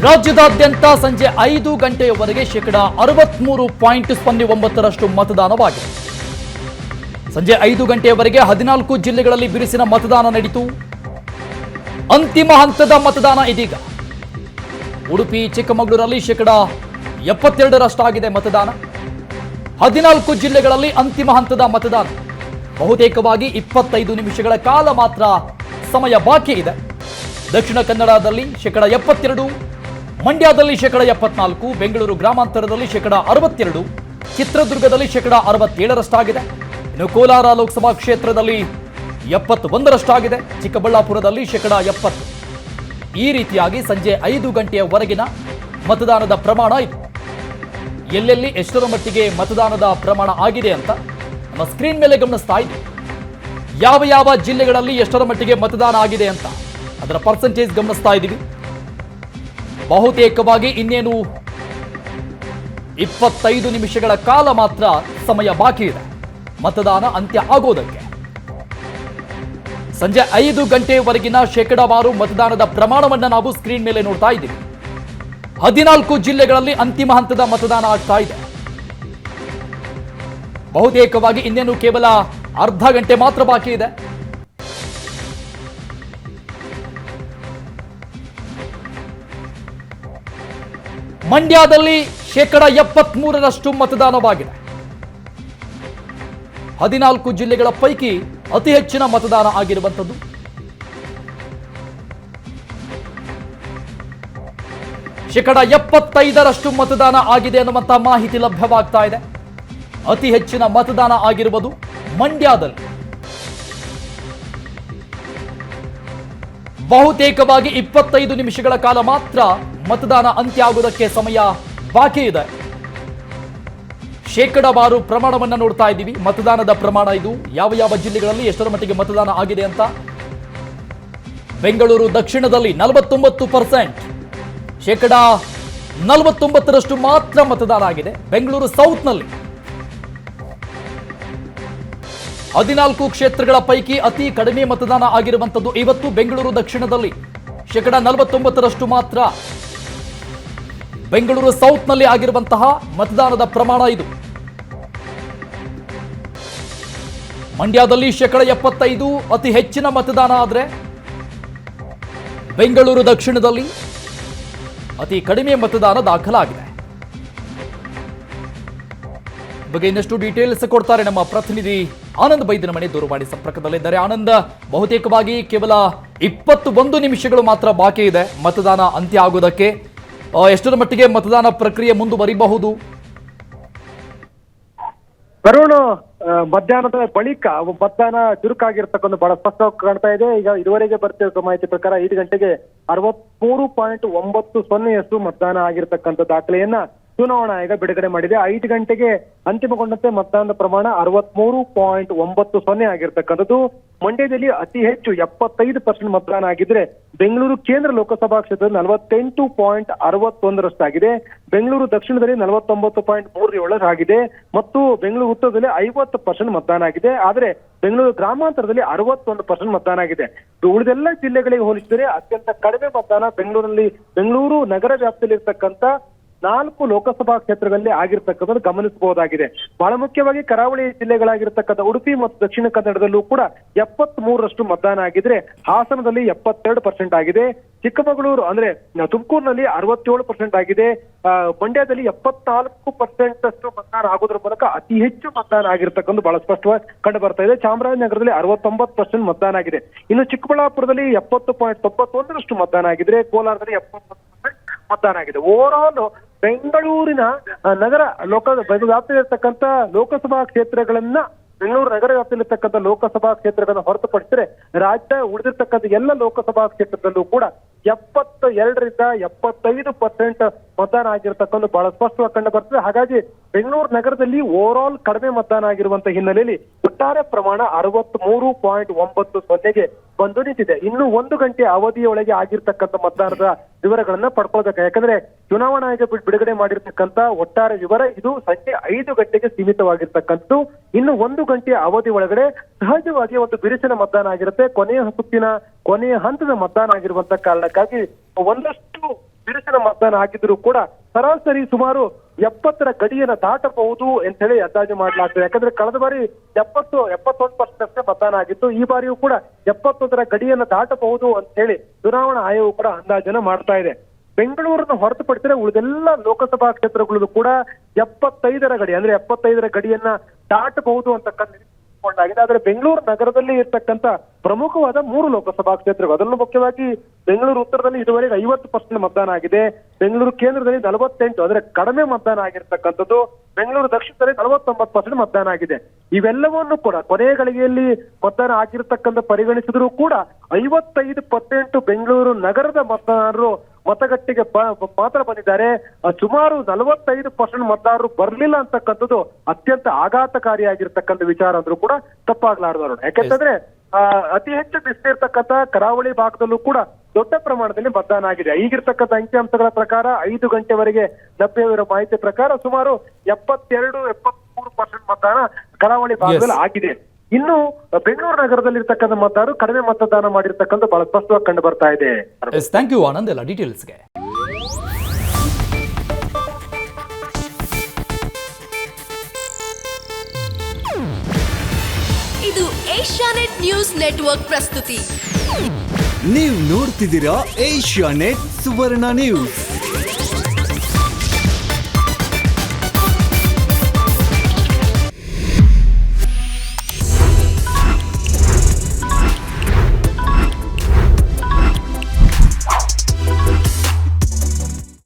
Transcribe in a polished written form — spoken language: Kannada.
ರಾಜ್ಯದಾದ್ಯಂತ ಸಂಜೆ 5 ಗಂಟೆಯವರೆಗೆ 63.09% ಮತದಾನವಾಗಿದೆ. ಸಂಜೆ 5 ಗಂಟೆಯವರೆಗೆ 14 ಜಿಲ್ಲೆಗಳಲ್ಲಿ ಬಿರುಸಿನ ಮತದಾನ ನಡೆಯಿತು. ಅಂತಿಮ ಹಂತದ ಮತದಾನ ಇದೀಗ. ಉಡುಪಿ, ಚಿಕ್ಕಮಗಳೂರಲ್ಲಿ 72% ಮತದಾನ. 14 ಜಿಲ್ಲೆಗಳಲ್ಲಿ ಅಂತಿಮ ಹಂತದ ಮತದಾನ. ಬಹುತೇಕವಾಗಿ 25 ನಿಮಿಷಗಳ ಕಾಲ ಮಾತ್ರ ಸಮಯ ಬಾಕಿ ಇದೆ. ದಕ್ಷಿಣ ಕನ್ನಡದಲ್ಲಿ 72%, ಮಂಡ್ಯದಲ್ಲಿ 74%, ಬೆಂಗಳೂರು ಗ್ರಾಮಾಂತರದಲ್ಲಿ 62%, ಚಿತ್ರದುರ್ಗದಲ್ಲಿ 67%. ಇನ್ನು ಕೋಲಾರ ಲೋಕಸಭಾ ಕ್ಷೇತ್ರದಲ್ಲಿ 71%, ಚಿಕ್ಕಬಳ್ಳಾಪುರದಲ್ಲಿ 70%. ಈ ರೀತಿಯಾಗಿ ಸಂಜೆ 5 ಗಂಟೆಯವರೆಗಿನ ಮತದಾನದ ಪ್ರಮಾಣ ಇದು. ಎಲ್ಲೆಲ್ಲಿ ಎಷ್ಟರ ಮಟ್ಟಿಗೆ ಮತದಾನದ ಪ್ರಮಾಣ ಆಗಿದೆ ಅಂತ ನಮ್ಮ ಸ್ಕ್ರೀನ್ ಮೇಲೆ ಗಮನಿಸ್ತಾ ಇದ್ದೀವಿ. ಯಾವ ಯಾವ ಜಿಲ್ಲೆಗಳಲ್ಲಿ ಎಷ್ಟರ ಮಟ್ಟಿಗೆ ಮತದಾನ ಆಗಿದೆ ಅಂತ ಅದರ ಪರ್ಸೆಂಟೇಜ್ ಗಮನಿಸ್ತಾ ಇದ್ದೀವಿ. ಬಹುತೇಕವಾಗಿ ಇನ್ನೇನು 25 ನಿಮಿಷಗಳ ಕಾಲ ಮಾತ್ರ ಸಮಯ ಬಾಕಿ ಇದೆ ಮತದಾನ ಅಂತ್ಯ ಆಗೋದಕ್ಕೆ. ಸಂಜೆ 5 ಗಂಟೆಯವರೆಗಿನ ಶೇಕಡಾವಾರು ಮತದಾನದ ಪ್ರಮಾಣವನ್ನು ನಾವು ಸ್ಕ್ರೀನ್ ಮೇಲೆ ನೋಡ್ತಾ ಇದ್ದೀವಿ. 14 ಜಿಲ್ಲೆಗಳಲ್ಲಿ ಅಂತಿಮ ಹಂತದ ಮತದಾನ ಆಗ್ತಾ ಇದೆ. ಬಹುತೇಕವಾಗಿ ಇನ್ನೇನು ಕೇವಲ ಅರ್ಧ ಗಂಟೆ ಮಾತ್ರ ಬಾಕಿ ಇದೆ. ಮಂಡ್ಯದಲ್ಲಿ 73% ಮತದಾನವಾಗಿದೆ. 14 ಜಿಲ್ಲೆಗಳ ಪೈಕಿ ಅತಿ ಹೆಚ್ಚಿನ ಮತದಾನ ಆಗಿರುವಂಥದ್ದು. ಶೇಕಡ 75% ಮತದಾನ ಆಗಿದೆ ಅನ್ನುವಂಥ ಮಾಹಿತಿ ಲಭ್ಯವಾಗ್ತಾ ಇದೆ. ಅತಿ ಹೆಚ್ಚಿನ ಮತದಾನ ಆಗಿರುವುದು ಮಂಡ್ಯದಲ್ಲಿ. ಬಹುತೇಕವಾಗಿ 25 ನಿಮಿಷಗಳ ಕಾಲ ಮಾತ್ರ ಮತದಾನ ಅಂತ್ಯ ಆಗುವುದಕ್ಕೆ ಸಮಯ ಬಾಕಿ ಇದೆ. ಶೇಕಡಾವಾರು ಪ್ರಮಾಣವನ್ನು ನೋಡ್ತಾ ಇದ್ದೀವಿ. ಮತದಾನದ ಪ್ರಮಾಣ ಇದು. ಯಾವ ಯಾವ ಜಿಲ್ಲೆಗಳಲ್ಲಿ ಎಷ್ಟರ ಮಟ್ಟಿಗೆ ಮತದಾನ ಆಗಿದೆ ಅಂತ. ಬೆಂಗಳೂರು ದಕ್ಷಿಣದಲ್ಲಿ 49%, ಶೇಕಡ 49% ಮಾತ್ರ ಮತದಾನ ಆಗಿದೆ. ಬೆಂಗಳೂರು ಸೌತ್ನಲ್ಲಿ 14 ಕ್ಷೇತ್ರಗಳ ಪೈಕಿ ಅತಿ ಕಡಿಮೆ ಮತದಾನ ಆಗಿರುವಂಥದ್ದು ಇವತ್ತು ಬೆಂಗಳೂರು ದಕ್ಷಿಣದಲ್ಲಿ. ಶೇಕಡ 49% ಮಾತ್ರ ಬೆಂಗಳೂರು ಸೌತ್ನಲ್ಲಿ ಆಗಿರುವಂತಹ ಮತದಾನದ ಪ್ರಮಾಣ ಇದು. ಮಂಡ್ಯದಲ್ಲಿ ಶೇಕಡ 75 ಅತಿ ಹೆಚ್ಚಿನ ಮತದಾನ ಆದರೆ ಬೆಂಗಳೂರು ದಕ್ಷಿಣದಲ್ಲಿ ಅತಿ ಕಡಿಮೆ ಮತದಾನ ದಾಖಲಾಗಿದೆ. ಬಗ್ಗೆ ಇನ್ನಷ್ಟು ಡೀಟೇಲ್ಸ್ ಕೊಡ್ತಾರೆ ನಮ್ಮ ಪ್ರತಿನಿಧಿ ಆನಂದ್ ಬೈದನಮನೆ ದೂರವಾಣಿ ಸಂಪರ್ಕದಲ್ಲಿದ್ದಾರೆ. ಆನಂದ್, ಬಹುತೇಕವಾಗಿ ಕೇವಲ 21 ನಿಮಿಷಗಳು ಮಾತ್ರ ಬಾಕಿ ಇದೆ ಮತದಾನ ಅಂತ್ಯ ಆಗುವುದಕ್ಕೆ. ಎಷ್ಟರ ಮಟ್ಟಿಗೆ ಮತದಾನ ಪ್ರಕ್ರಿಯೆ ಮುಂದುವರಿಬಹುದು? ವರುಣ್, ಮಧ್ಯಾಹ್ನದ ಬಳಿಕ ಮತದಾನ ಚುರುಕಾಗಿರ್ತಕ್ಕಂಥ ಬಹಳ ಸ್ಪಷ್ಟವಾಗಿ ಕಾಣ್ತಾ ಇದೆ. ಈಗ ಇದುವರೆಗೆ ಬರ್ತಿರೋ ಮಾಹಿತಿ ಪ್ರಕಾರ 5 ಗಂಟೆಗೆ 63.90% ಮತದಾನ ಆಗಿರ್ತಕ್ಕಂಥ ದಾಖಲೆಯನ್ನ ಚುನಾವಣಾ ಆಯೋಗ ಬಿಡುಗಡೆ ಮಾಡಿದೆ. 5 ಗಂಟೆಗೆ ಅಂತಿಮಗೊಂಡಂತೆ ಮತದಾನದ ಪ್ರಮಾಣ 63.90% ಆಗಿರ್ತಕ್ಕಂಥದ್ದು. ಮಂಡ್ಯದಲ್ಲಿ ಅತಿ ಹೆಚ್ಚು 75% ಮತದಾನ ಆಗಿದ್ರೆ ಬೆಂಗಳೂರು ಕೇಂದ್ರ ಲೋಕಸಭಾ ಕ್ಷೇತ್ರದಲ್ಲಿ 48.61% ಆಗಿದೆ. ಬೆಂಗಳೂರು ದಕ್ಷಿಣದಲ್ಲಿ 49.37 ಆಗಿದೆ ಮತ್ತು ಬೆಂಗಳೂರು ಉತ್ತರದಲ್ಲಿ 50% ಮತದಾನ ಆಗಿದೆ. ಆದ್ರೆ ಬೆಂಗಳೂರು ಗ್ರಾಮಾಂತರದಲ್ಲಿ 61% ಮತದಾನ ಆಗಿದೆ. ಉಳಿದೆಲ್ಲ ಜಿಲ್ಲೆಗಳಿಗೆ ಹೋಲಿಸಿದರೆ ಅತ್ಯಂತ ಕಡಿಮೆ ಮತದಾನ ಬೆಂಗಳೂರು ನಗರ ವ್ಯಾಪ್ತಿಯಲ್ಲಿ ಇರ್ತಕ್ಕಂಥ 4 ಲೋಕಸಭಾ ಕ್ಷೇತ್ರಗಳಲ್ಲಿ ಆಗಿರ್ತಕ್ಕಂಥದ್ದು ಗಮನಿಸಬಹುದಾಗಿದೆ. ಬಹಳ ಮುಖ್ಯವಾಗಿ ಕರಾವಳಿ ಜಿಲ್ಲೆಗಳಾಗಿರ್ತಕ್ಕಂಥ ಉಡುಪಿ ಮತ್ತು ದಕ್ಷಿಣ ಕನ್ನಡದಲ್ಲೂ ಕೂಡ 73% ಮತದಾನ ಆಗಿದ್ರೆ ಹಾಸನದಲ್ಲಿ 72% ಆಗಿದೆ. ಚಿಕ್ಕಮಗಳೂರು ಅಂದ್ರೆ ತುಮಕೂರಿನಲ್ಲಿ 67% ಆಗಿದೆ. ಮಂಡ್ಯದಲ್ಲಿ 74% ಅಷ್ಟು ಮತದಾನ ಆಗೋದ್ರ ಮೂಲಕ ಅತಿ ಹೆಚ್ಚು ಮತದಾನ ಆಗಿರ್ತಕ್ಕಂಥ ಬಹಳ ಸ್ಪಷ್ಟವಾಗಿ ಕಂಡು ಬರ್ತಾ ಇದೆ. ಚಾಮರಾಜನಗರದಲ್ಲಿ 69% ಮತದಾನ ಆಗಿದೆ. ಇನ್ನು ಚಿಕ್ಕಬಳ್ಳಾಪುರದಲ್ಲಿ 70.91% ಮತದಾನ ಆಗಿದ್ರೆ ಕೋಲಾರದಲ್ಲಿ 70% ಮತದಾನ ಆಗಿದೆ. ಓವರ್ ಆಲ್ ಬೆಂಗಳೂರಿನ ನಗರ ವ್ಯಾಪ್ತಿಯಲ್ಲಿರ್ತಕ್ಕಂಥ ಲೋಕಸಭಾ ಕ್ಷೇತ್ರಗಳನ್ನ ಬೆಂಗಳೂರು ನಗರ ವ್ಯಾಪ್ತಿಯಲ್ಲಿರ್ತಕ್ಕಂಥ ಲೋಕಸಭಾ ಕ್ಷೇತ್ರಗಳನ್ನ ಹೊರತುಪಡಿಸಿದರೆ ರಾಜ್ಯ ಉಳಿದಿರ್ತಕ್ಕಂಥ ಎಲ್ಲ ಲೋಕಸಭಾ ಕ್ಷೇತ್ರದಲ್ಲೂ ಕೂಡ 72ರಿಂದ 75% ಮತದಾನ ಆಗಿರ್ತಕ್ಕಂಥ ಬಹಳ ಸ್ಪಷ್ಟವಾಗಿ ಕಂಡು ಬರ್ತದೆ. ಹಾಗಾಗಿ ಬೆಂಗಳೂರು ನಗರದಲ್ಲಿ ಓವರ್ ಆಲ್ ಕಡಿಮೆ ಮತದಾನ ಆಗಿರುವಂತಹ ಹಿನ್ನೆಲೆಯಲ್ಲಿ ಒಟ್ಟಾರೆ ಪ್ರಮಾಣ 63.90ಗೆ ಬಂದು ನಿಂತಿದೆ. ಇನ್ನು 1 ಗಂಟೆ ಅವಧಿಯೊಳಗೆ ಆಗಿರ್ತಕ್ಕಂಥ ಮತದಾನದ ವಿವರಗಳನ್ನ ಪಡ್ಕೊಳ್ಬೇಕು. ಯಾಕಂದ್ರೆ ಚುನಾವಣಾ ಆಯೋಗ ಬಿಡುಗಡೆ ಮಾಡಿರ್ತಕ್ಕಂಥ ಒಟ್ಟಾರೆ ವಿವರ ಇದು ಸಂಜೆ 5 ಗಂಟೆಗೆ ಸೀಮಿತವಾಗಿರ್ತಕ್ಕಂಥದ್ದು. ಇನ್ನು 1 ಗಂಟೆ ಅವಧಿ ಒಳಗಡೆ ಸಹಜವಾಗಿ ಒಂದು ಬಿರುಸಿನ ಮತದಾನ ಆಗಿರುತ್ತೆ. ಕೊನೆಯ ಹಂತದ ಮತದಾನ ಆಗಿರುವಂತಹ ಕಾರಣಕ್ಕಾಗಿ ಒಂದಷ್ಟು ಬಿರುಸಿನ ಹೆಚ್ಚಿನ ಮತದಾನ ಆಗಿದ್ರು ಕೂಡ ಸರಾಸರಿ ಸುಮಾರು 70ರ ಗಡಿಯನ್ನ ದಾಟಬಹುದು ಅಂತ ಹೇಳಿ ಅಂದಾಜು ಮಾಡಲಾಗ್ತದೆ. ಯಾಕಂದ್ರೆ ಕಳೆದ ಬಾರಿ 71% ಅಷ್ಟೇ ಮತದಾನ ಆಗಿತ್ತು. ಈ ಬಾರಿಯೂ ಕೂಡ 71ರ ಗಡಿಯನ್ನ ದಾಟಬಹುದು ಅಂತ ಹೇಳಿ ಚುನಾವಣಾ ಆಯೋಗ ಕೂಡ ಅಂದಾಜನ್ನ ಮಾಡ್ತಾ ಇದೆ. ಬೆಂಗಳೂರನ್ನು ಹೊರತುಪಡಿಸಿದ್ರೆ ಉಳಿದೆಲ್ಲ ಲೋಕಸಭಾ ಕ್ಷೇತ್ರಗಳು ಕೂಡ 75ರ ಗಡಿ ಅಂದ್ರೆ 75ರ ಗಡಿಯನ್ನ ದಾಟಬಹುದು ಅಂತಕ್ಕಂಥ ಕೊಂಡಾಗಿದೆ. ಆದ್ರೆ ಬೆಂಗಳೂರು ನಗರದಲ್ಲಿ ಇರ್ತಕ್ಕಂಥ ಪ್ರಮುಖವಾದ 3 ಲೋಕಸಭಾ ಕ್ಷೇತ್ರಗಳು, ಅದರಲ್ಲೂ ಮುಖ್ಯವಾಗಿ ಬೆಂಗಳೂರು ಉತ್ತರದಲ್ಲಿ ಇದುವರೆಗೆ 50% ಮತದಾನ ಆಗಿದೆ. ಬೆಂಗಳೂರು ಕೇಂದ್ರದಲ್ಲಿ 48 ಅಂದ್ರೆ ಕಡಿಮೆ ಮತದಾನ ಆಗಿರ್ತಕ್ಕಂಥದ್ದು. ಬೆಂಗಳೂರು ದಕ್ಷಿಣದಲ್ಲಿ 49% ಮತದಾನ ಆಗಿದೆ. ಇವೆಲ್ಲವನ್ನು ಕೂಡ ಕೊನೆ ಗಳಿಗೆಯಲ್ಲಿ ಮತದಾನ ಆಗಿರ್ತಕ್ಕಂಥ ಪರಿಗಣಿಸಿದ್ರು ಕೂಡ 55% ಬೆಂಗಳೂರು ನಗರದ ಮತದಾರರು ಮತಗಟ್ಟೆಗೆ ಮಾತ್ರ ಬಂದಿದ್ದಾರೆ. ಸುಮಾರು 45% ಮತದಾರರು ಬರ್ಲಿಲ್ಲ ಅಂತಕ್ಕಂಥದ್ದು ಅತ್ಯಂತ ಆಘಾತಕಾರಿಯಾಗಿರ್ತಕ್ಕಂಥ ವಿಚಾರ ಅಂದ್ರೂ ಕೂಡ ತಪ್ಪಾಗ್ಲಾರ್ದು. ಯಾಕೆಂತಂದ್ರೆ ಅತಿ ಹೆಚ್ಚು ಬಿಸಿಲಿರ್ತಕ್ಕಂಥ ಕರಾವಳಿ ಭಾಗದಲ್ಲೂ ಕೂಡ ದೊಡ್ಡ ಪ್ರಮಾಣದಲ್ಲಿ ಮತದಾನ ಆಗಿದೆ. ಈಗಿರ್ತಕ್ಕಂಥ ಅಂಕಿಅಂಶಗಳ ಪ್ರಕಾರ 5 ಗಂಟೆವರೆಗೆ ಲಭ್ಯವಿರೋ ಮಾಹಿತಿ ಪ್ರಕಾರ ಸುಮಾರು 72-73% ಮತದಾನ ಕರಾವಳಿ ಭಾಗದಲ್ಲಿ ಆಗಿದೆ. ಇನ್ನು ಬೆಂಗಳೂರು ನಗರದಲ್ಲಿ ಇರ್ತಕ್ಕಂಥ ಮತದಾರರು ಕಡಿಮೆ ಮತದಾನ ಮಾಡಿರ್ತಕ್ಕಂಥ ಬಹಳ ಸ್ಪಷ್ಟವಾಗಿ ಕಂಡು ಬರ್ತಾ ಇದೆ. ಥ್ಯಾಂಕ್ ಯು ಆನಂದ್ ಎಲ್ಲ ಡೀಟೇಲ್ಸ್ಗೆ. ಇದು ಏಷ್ಯಾನೆಟ್ ನ್ಯೂಸ್ ನೆಟ್ವರ್ಕ್ ಪ್ರಸ್ತುತಿ. ನೀವು ನೋಡ್ತಿದ್ದೀರಾ ಏಷ್ಯಾನೆಟ್ ಸುವರ್ಣ ನ್ಯೂಸ್.